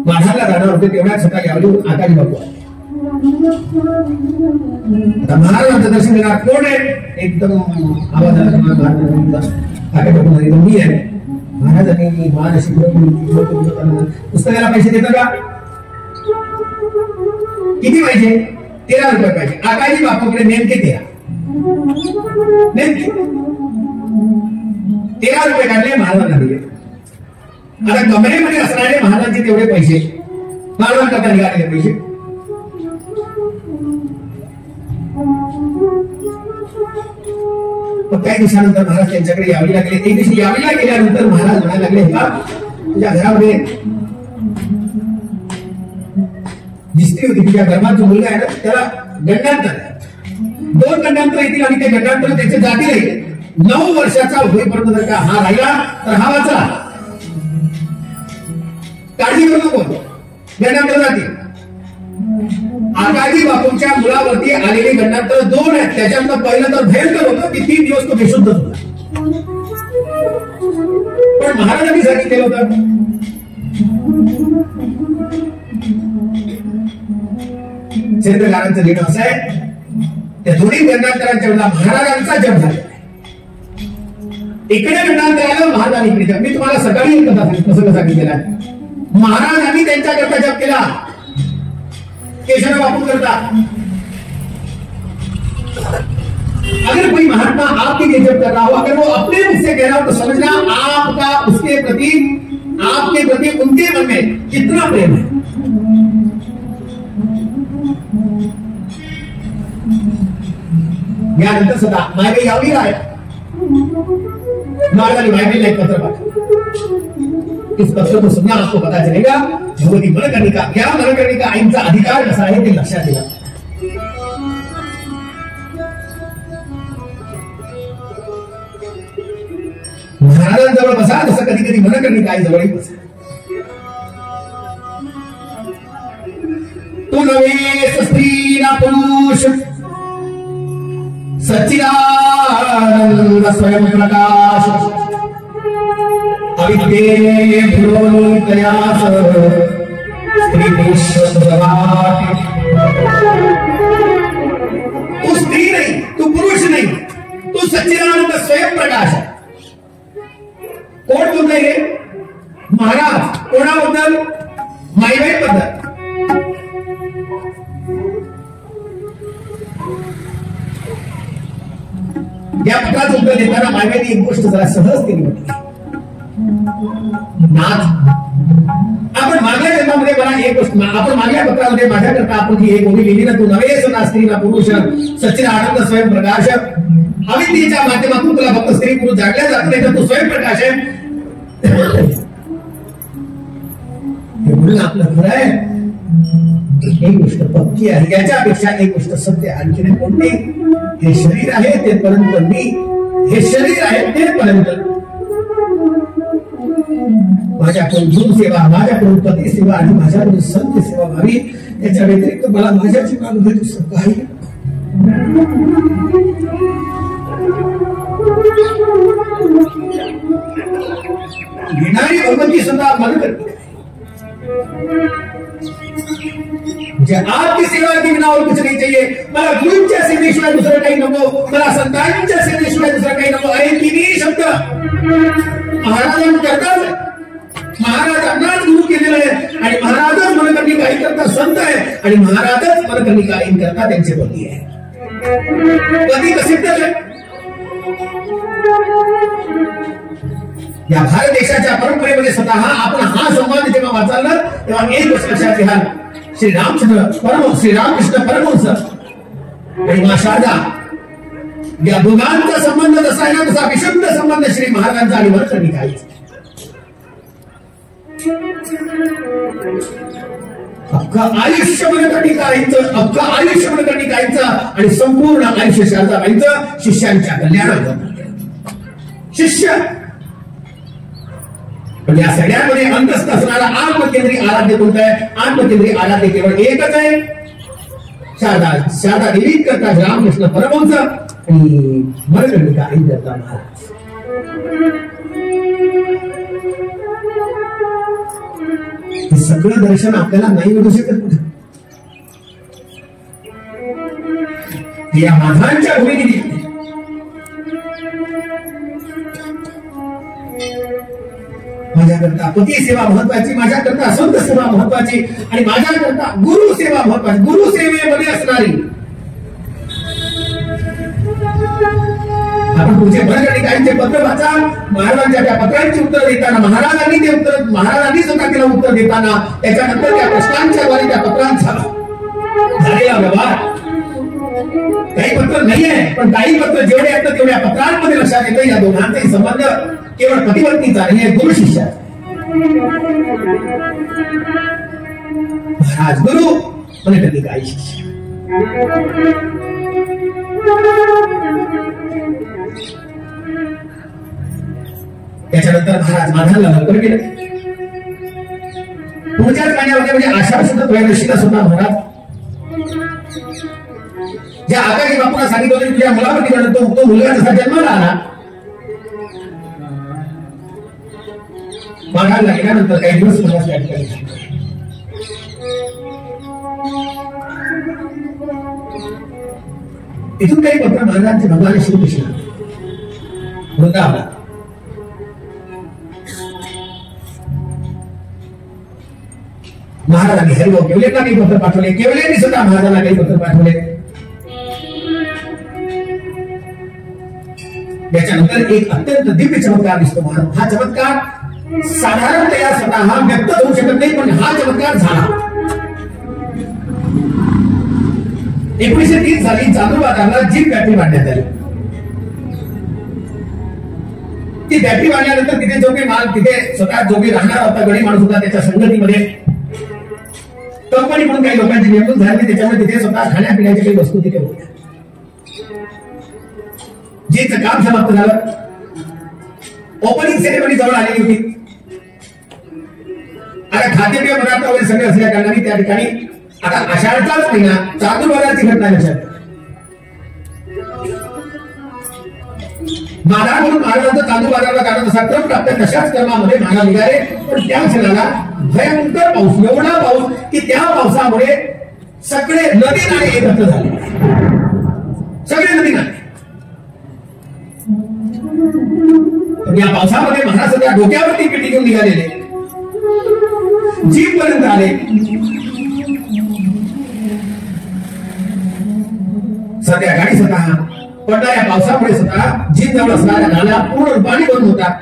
माढाला जाणार होते, तेवढ्यात स्वतः यावली आकाजी बापू. आता महाराजांचं दर्शन घेणार कोण आहे? एकदम आवाज मी आहे. महाराजांनी पुस्तकाला पैसे देतात का? किती पाहिजे? 13 रुपये पाहिजे. आकाजी बापूकडे नेमके 13 रुपये काढले, महाराजांना दिले. आता कमरेमध्ये असणारे महाराजांचे तेवढे पैसे, महाराजांकरता निघालेले पैसे. काही दिवसानंतर महाराज त्यांच्याकडे यावी लागले. एक दिवशी यावीला गेल्यानंतर महाराज म्हणायला लागले, का तुझ्या घरामध्ये जी स्त्री होती, तुझ्या गर्भात जो मुलगा आहे ना, त्याला गंडांतर 2 गंडांतर येतील आणि ते गंडांतर त्याचे जातील आहे. 9 वर्षाचा होईपर्यंत जर का हा राहिला तर हा वाचला. काळजी करू नको, गंडांतर जातील. आकाजी बापूंच्या मुलावरती आलेले गंडांतर 2 आहेत. त्याच्यानंतर पहिलं तर भयंकर होतं की 3 दिवस तो बेशुद्ध होता. पण महाराजांनी सांगितलेलं होतं, चरित्रकारांचं लिहिणं असं आहे, त्या दोन्ही गंडांतरांच्या वेळेला महाराजांचा जप झाला. इकडे गंडांतर आलं, महाराजांनी इकडे जप. मी तुम्हाला सकाळी एक कथा प्रसंग सांगितलेला. महाराजांनी त्यांच्याकरता जप केला, केशव बापू करता. अगर कोई महात्मा आपके लिए जब कर रहा हो, अगर वो अपने मुख से कह रहा हो, तो समझना आपका उसके प्रति, आपके प्रति उनके मन में कितना प्रेम है. यानंतर सदा मायबाई यावी आहे. महाराजांनी मायबाईला एक पत्र पाठवलं. इस पत्र को सुनना आपको पता चलेगा भगवती मनकर्णिका, क्या मनकर्णिका आईंचा अधिकार कसा आहे ते लक्षात येईल. महाराजांजवळ बसा, जसं कधी कधी मनकर्णिका आई जवळही बसा. तू नव्हे स्त्री ना पुरुष, सच्चिदानंद स्वयं प्रकाश, अविद्ये भ्रोतयास स्त्री पुरुष जवाट. तू स्त्री नाही, तू पुरुष नाही, तू सच्चिदानंद स्वयं प्रकाश आहे. कोण बोलतंय हे? महाराज. कोणाबद्दल? माईबाई बद्दल. या पत्राचं उत्तर देताना मायबाईंनी एक गोष्ट जरा सहज केली म्हटली, नाथ आपण मागल्या जन्मामध्ये मला एक गोष्ट, आपण मागल्या पत्रामध्ये माझ्याकरता आपण जी एक ओळी लिहिली ना, तू नव्हेस ना स्त्री ना पुरुष, सच्चिद आनंद स्वयंप्रकाश, अविद्येच्या माध्यमातून तुला फक्त स्त्री पुरुष जागल्या जात नाही, तर तू स्वयंप्रकाश आहे. म्हणून आपलं खरं आहे. एक गोष्ट पक्की आहे, याच्यापेक्षा एक गोष्ट सत्य आणखी नाही. कोणती? हे शरीर आहे तेपर्यंत मी, हे शरीर आहे तेपर्यंत माझ्याकडून गुरु सेवा, माझ्याकडून पती सेवा आणि माझ्याकडून संत सेवा व्हावी. याच्या व्यतिरिक्त मला माझ्या जीवनामध्ये दुसरं काही घेणारी भगवती सुद्धा मन करते. आपकी सेवा के बिना और कुछ नहीं चाहिए. मला गुरुंच्या सेवेशिवाय दुसरं काही नको, मला संतांच्या सेवेशिवाय दुसरं काही नको. अरे तिन्ही शब्द महाराजांकरताच, महाराजांनाच गुरु केलेलं आहे आणि महाराजच मनकर्णिकाईन करता संत आहे आणि महाराजच मनकर्णिकाईन करता त्यांचे पती आहे. पती प्रसिद्ध आहे. या भारत देशाच्या परंपरेमध्ये स्वतः आपण हा संवाद जेव्हा वाचाल तेव्हा एक गोष्ट लक्षात घ्या, श्रीरामकृष्ण परमहंस आणि मा शारदा या दोघांचा संबंध जसा आहे ना, तसा विशुद्ध संबंध श्री महाराजांचा आणि मनकर्णिकाईचा. अख्खं आयुष्य मनकर्णिकाईंचं, अख्खं आयुष्य मनकर्णिकाईंचं आणि संपूर्ण आयुष्य शारदाबाईंचं शिष्यांच्या कल्याणात. शिष्य पण या सगळ्यामध्ये अंतस्थ असणारा आत्मकेंद्री आराध्य कोणतं आहे? आत्मकेंद्री आराध्य केवळ एकच आहे, शारदा. शारदा देवी करता रामकृष्ण परमहंस आणि मनकर्णिकाईन करता महाराज. हे सगळं दर्शन आपल्याला नाही मिळू शकत कुठे. या माधवांच्या भूमिकेने माझ्याकरता पती सेवा महत्वाची, माझ्याकरता संत सेवा महत्वाची आणि माझ्याकरता गुरु सेवा महत्वाची. गुरु सेवेमध्ये असणारी आपण पुढचे मनकर्णिकाईंचे पत्र वाचा. महाराजांच्या त्या पत्रांची उत्तर देताना महाराजांनी स्वतः केलं उत्तर देताना त्याच्यानंतर त्या प्रश्नांच्या द्वारे त्या पत्रांचा झालेला व्यवहार. काही पत्र नाही आहे, पण काही पत्र जेवढे आहेत तेवढ्या पत्रांमध्ये लक्षात येतं या दोघांचाही संबंध केवळ पतिपत्नीचा नाही, गुरु शिष्य. महाराज गुरु, मनकर्णिकाई शिष्य. त्याच्यानंतर महाराज माधानला लवकर गेले. पुढच्याच महिन्यामध्ये म्हणजे आषाढ शुद्ध त्रयोदशीला सुद्धा महाराज ज्या आकाशी बापूंना सांगितलं होतं तुझ्या मुलावरती तो मुलगा जसा जन्माला आला, माघारला गेल्यानंतर काही दिवस प्रवास त्या ठिकाणी इथून काही पत्र महाराजांचे भगवान श्रीकृष्ण वृंदावनाला महाराजांनी हरिभाऊ केवलेंना काही पत्र पाठवले, केवलेंनी सुद्धा महाराजांना काही पत्र पाठवले. त्याच्यानंतर एक अत्यंत दिव्य चमत्कार दिसतो महाराज. हा चमत्कार साधारणतया स्वतः व्यक्त होऊ शकत नाही, पण हा चमत्कार झाला. 1930 साली चांदूर बाजारला जीप बॅटरी बांधण्यात आली. ती बॅटरी बांधल्यानंतर तिथे जो काही माल, तिथे स्वतः जो काही राहणार होता गडी माणूस होता, त्याच्या संगतीमध्ये कंपनी म्हणून काही लोकांची नेमणूक झाली. त्याच्यामुळे तिथे स्वतः खाण्यापिण्याच्या काही वस्तू तिथे होत्या. जीचं काम समाप्त झालं. ओपनिंग सेरेमनी जवळ आलेली होती. आता खाद्यपेय पदार्थ वगैरे सगळे असल्या कारणाने त्या ठिकाणी आता आषाढचाच महिना, चांदूर बाजाराची घटना लक्षात. महाराज म्हणून महाराजांचा चांदूर बाजारला कारण असा क्रम प्राप्त, तशाच क्रमामध्ये महाराज निघाले. पण त्या क्षणाला भयंकर पाऊस, एवढा पाऊस की त्या पावसामुळे सगळे नदी नाले एकत्र झाले. सगळे नदी नाले. या पावसामध्ये महाराज सध्या डोक्यावरती पेटी घेऊन निघालेले जीप पर्यंत आले. संध्याकाळी स्वतः पडणाऱ्या पावसामुळे स्वतः जिनजवळ असणाऱ्या नाल्या पूर्ण रूपाने बंद होतात.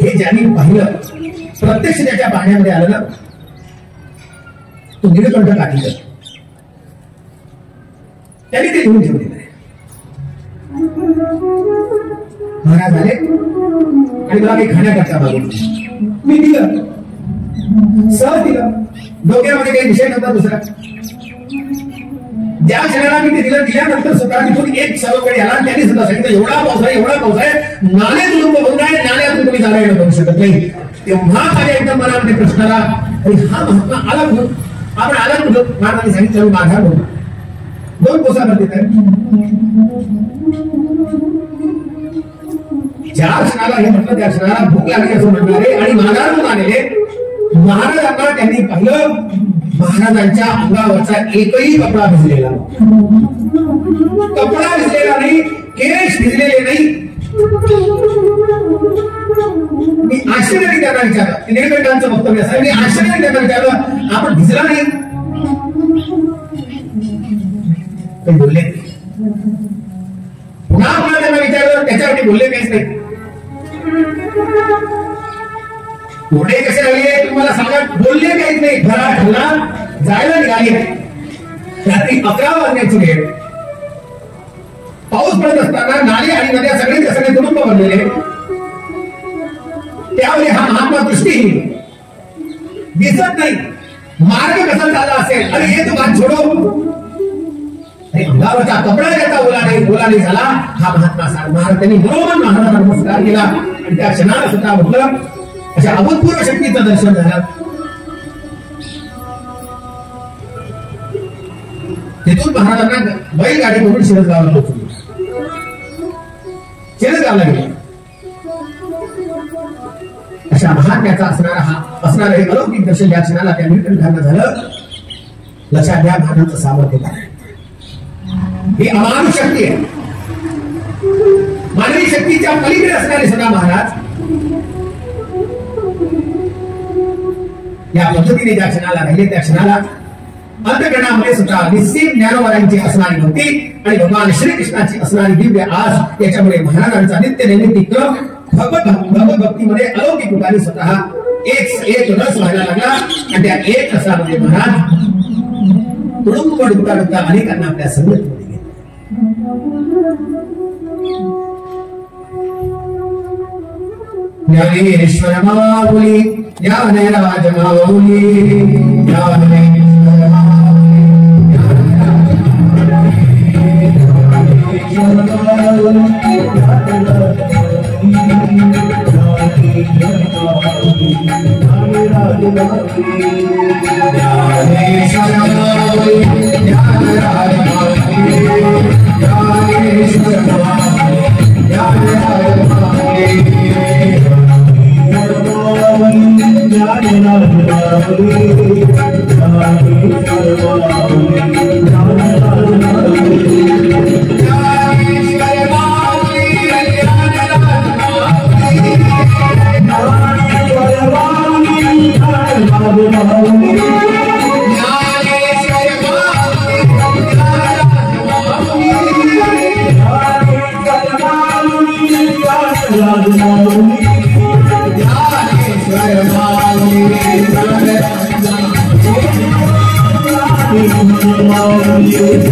हे ज्यांनी पाहिलं, प्रत्यक्ष त्याच्या पाहण्यामध्ये आलं ना, तो निरकंठ काढलं, त्यांनी ते घेऊन ठेवलेलं आहे. महाराज आले आणि मला काही खाण्याकरता मागितलं, मी दिलं, सहज दिलं. डोक्यामध्ये काही विषय नव्हता दुसरा. ज्या क्षणाला मी ते दिलं, दिल्यानंतर स्वतः तिथून एक सर्वकडे आला, त्यांनी सुद्धा सांगितलं एवढा पाऊस आहे, नाले तुडुंब होऊन आहे, नाल्यातून तुम्ही जाणं करू शकत नाही. तेव्हा माझ्या एकदम मनामध्ये प्रश्न आला, हा महात्मा आला कुठून, आपण आला कुठून? महाराजांनी सांगितलं माझा म्हणून 2 कोसा भरतीत आहे. ज्या क्षणाला हे म्हटलं त्या क्षणाला भूक लागली असं म्हणणारे आणि महाराजांना आलेले महाराजांना त्यांनी पाहिलं, महाराजांच्या अंगावरचा एकही कपडा भिजलेला नाही, केश भिजलेले नाही. मी आश्चर्याने त्यांना विचारलं, निळकंठांचं वक्तव्य असं, मी आश्चर्याने त्यांना विचारलं, आपण भिजला नाही? ते बोलले. पुन्हा त्यांना विचारलं, त्याच्यावरती बोलले काहीच नाही. पुढे कसे राहिले तुम्हाला सांगा, बोलले काहीच नाही. घराला जायला निघाले. रात्री 11 वाजण्याची वेळ, पाऊस पडत असताना नाले आणि नद्या सगळे तुडुंब बनलेले. त्यावेळी हा महात्मा दृष्टीहीन, दिसत नाही, मार्ग कसा झाला असेल. अरे हे तो बात छोडो, अंगावरचा कपडा त्याचा ओला नाही झाला. हा महात्मा महाराज त्यांनी बरोबर महाराजांना नमस्कार केला आणि त्या क्षणाला सुद्धा म्हटलं, अशा अभूतपूर्व शक्तीचं दर्शन झालं. तिथून महाराजांना बैलगाडी करून शिरसगावला पोहोचली. शिरसगावला गेले. अशा महात्म्याचा असणारा हे अलौकिक दर्शन या क्षणाला त्या निळकंठांना झालं. लक्षात घ्या, महाराजांचं सामर्थ्य काय, ही अमानुष शक्ती आहे. मानवी शक्तीच्या पलीकडे असणारे सदा महाराज या पद्धतीने ज्या क्षणाला राहिले त्या क्षणाला अंतःकरणामध्ये सुद्धा निश्चित ज्ञानवरांची असणारी भक्ती आणि भगवान श्रीकृष्णाची असणारी दिव्य आस, याच्यामुळे महाराजांचा नित्य नैमित्तिक भगवत भक्तीमध्ये अलौकिक रूपाने स्वतः एक रस व्हायला लागला. आणि त्या एक रसामध्ये महाराज तुडुंब डुबता अनेकांना आपल्या संगतीमध्ये घेतले. ज्ञानेश्वर माऊली, ज्ञानराज माऊली, ज्ञानेश्वर माऊली, Thank you.